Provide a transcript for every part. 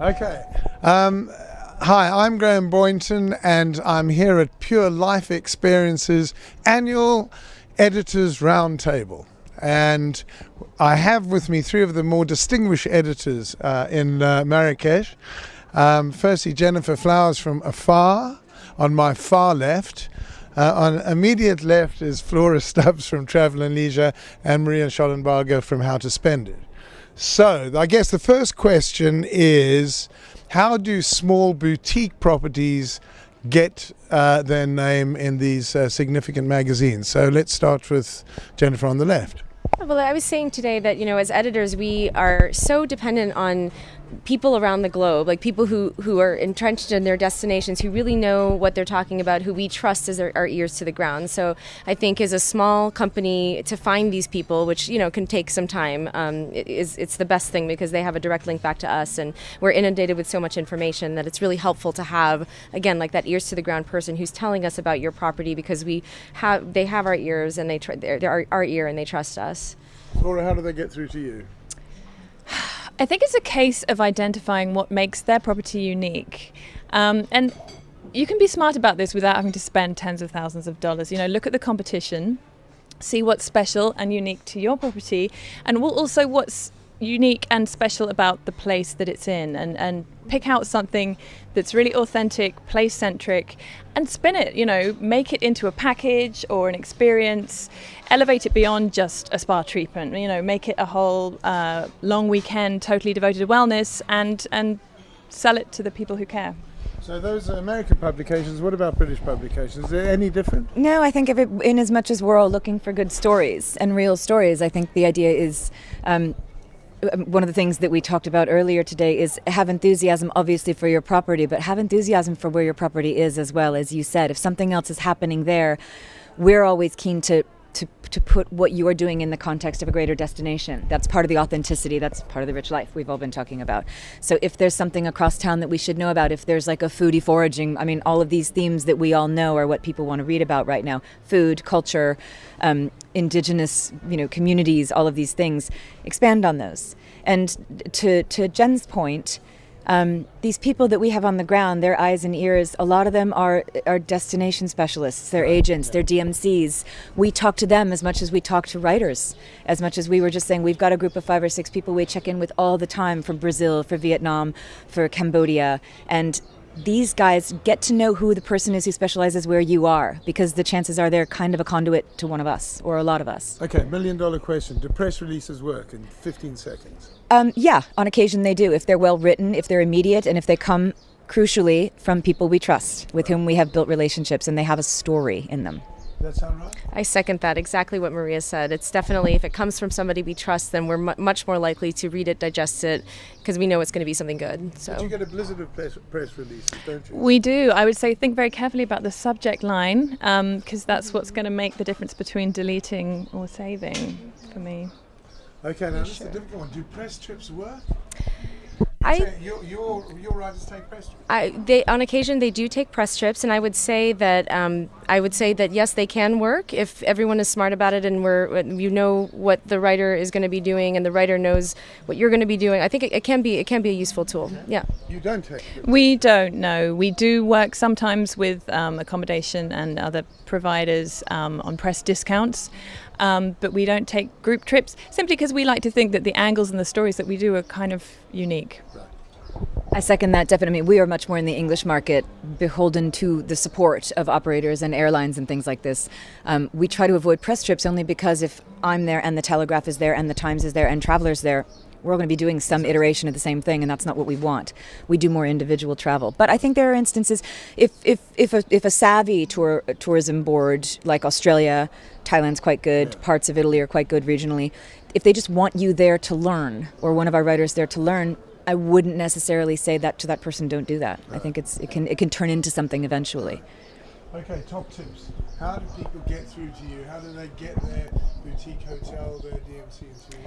Okay. Hi, I'm Graham Boynton, and I'm here at Pure Life Experiences annual Editors Roundtable. And I have with me three of the more distinguished editors in Marrakesh. Firstly, Jennifer Flowers from Afar, on my far left. On immediate left is Flora Stubbs from Travel and Leisure, and Maria Schollenberger from How to Spend It. So I guess the first question is, how do small boutique properties get their name in these significant magazines? So let's start with Jennifer on the left. Well, I was saying today that, as editors, we are so dependent on people around the globe, like people who are entrenched in their destinations, who really know what they're talking about, who we trust as our ears to the ground. So I think as a small company, to find these people, which, can take some time, it's the best thing, because they have a direct link back to us, and we're inundated with so much information that it's really helpful to have, again, like that ears to the ground person who's telling us about your property, because they have our ears, and they're our ear, and they trust us. Laura, how do they get through to you? I think it's a case of identifying what makes their property unique. And you can be smart about this without having to spend tens of thousands of dollars. Look at the competition, see what's special and unique to your property, and also what's unique and special about the place that it's in, and pick out something that's really authentic, place-centric, and spin it, make it into a package or an experience, elevate it beyond just a spa treatment, make it a whole long weekend totally devoted to wellness, and sell it to the people who care. So those are American publications. What about British publications? Is there any different? No, I think in as much as we're all looking for good stories and real stories, I think the idea is one of the things that we talked about earlier today is have enthusiasm, obviously, for your property, but have enthusiasm for where your property is as well. As you said, if something else is happening there, we're always keen to put what you are doing in the context of a greater destination. That's part of the authenticity. That's part of the rich life we've all been talking about. So if there's something across town that we should know about, if there's like a foodie foraging, all of these themes that we all know are what people want to read about right now. Food, culture, indigenous, communities, all of these things. Expand on those. And to Jen's point, these people that we have on the ground, their eyes and ears, a lot of them are destination specialists, they're agents, they're DMCs. We talk to them as much as we talk to writers, as much as we were just saying, we've got a group of 5 or 6 people we check in with all the time, for Brazil, for Vietnam, for Cambodia, and these guys get to know who the person is who specializes where you are, because the chances are they're kind of a conduit to one of us, or a lot of us. Okay, $1 million question. Do press releases work in 15 seconds? Yeah, on occasion they do, if they're well written, if they're immediate, and if they come, crucially, from people we trust, with whom we have built relationships, and they have a story in them. Does that sound right? I second that, exactly what Maria said. It's definitely, if it comes from somebody we trust, then we're much more likely to read it, digest it, because we know it's going to be something good. So. But you get a blizzard of press releases, don't you? We do. I would say think very carefully about the subject line, because that's what's going to make the difference between deleting or saving for me. Okay, now this is a difficult one. Do press trips work? Your writers take press trips? On occasion they do take press trips, and I would say that yes, they can work if everyone is smart about it, and you know what the writer is going to be doing, and the writer knows what you're going to be doing. I think it can be a useful tool. Yeah. You don't take it? We don't. No, we do work sometimes with accommodation and other providers on press discounts. But we don't take group trips, simply because we like to think that the angles and the stories that we do are kind of unique. I second that, definitely. We are much more in the English market, beholden to the support of operators and airlines and things like this. We try to avoid press trips only because if I'm there and the Telegraph is there and the Times is there and Traveller's there, we're all going to be doing some iteration of the same thing, and that's not what we want. We do more individual travel. But I think there are instances, if a savvy tourism board like Australia, Thailand's quite good, parts of Italy are quite good regionally, if they just want you there to learn, or one of our writers there to learn, I wouldn't necessarily say that to that person, don't do that. I think it can turn into something eventually. Okay, top tips. How do people get through to you? How do they get their boutique hotel, their DMC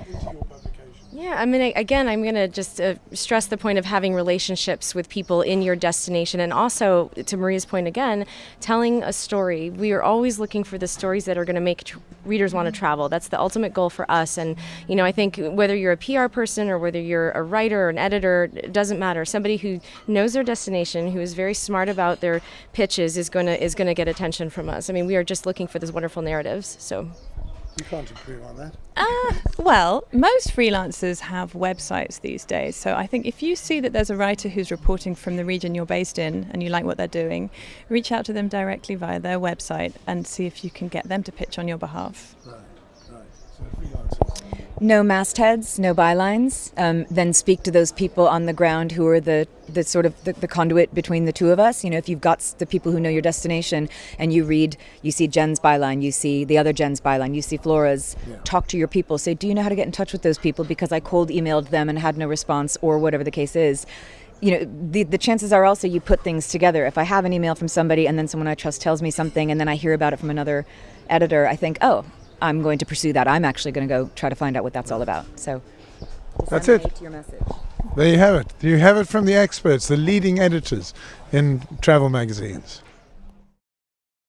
into your publication? Yeah, I mean, again, I'm going to just stress the point of having relationships with people in your destination, and also, to Maria's point again, telling a story. We are always looking for the stories that are going to make readers want to travel. That's the ultimate goal for us. And, you know, I think whether you're a PR person or whether you're a writer or an editor, it doesn't matter. Somebody who knows their destination, who is very smart about their pitches, is going to get attention from us. I mean, we are just looking for these wonderful narratives. So. You can't improve on that. Well, most freelancers have websites these days. So I think if you see that there's a writer who's reporting from the region you're based in and you like what they're doing, reach out to them directly via their website and see if you can get them to pitch on your behalf. Right. So freelancers. No mastheads, no bylines. Then speak to those people on the ground who are the sort of the conduit between the two of us. You know, if you've got the people who know your destination and you see Jen's byline, you see the other Jen's byline, you see Flora's, talk to your people. Say, do you know how to get in touch with those people? Because I cold emailed them and had no response, or whatever the case is. You know, the chances are also you put things together. If I have an email from somebody and then someone I trust tells me something and then I hear about it from another editor, I think, oh, I'm going to pursue that. I'm actually going to go try to find out what that's all about. So that's it. Your message. There you have it. You have it from the experts, the leading editors in travel magazines.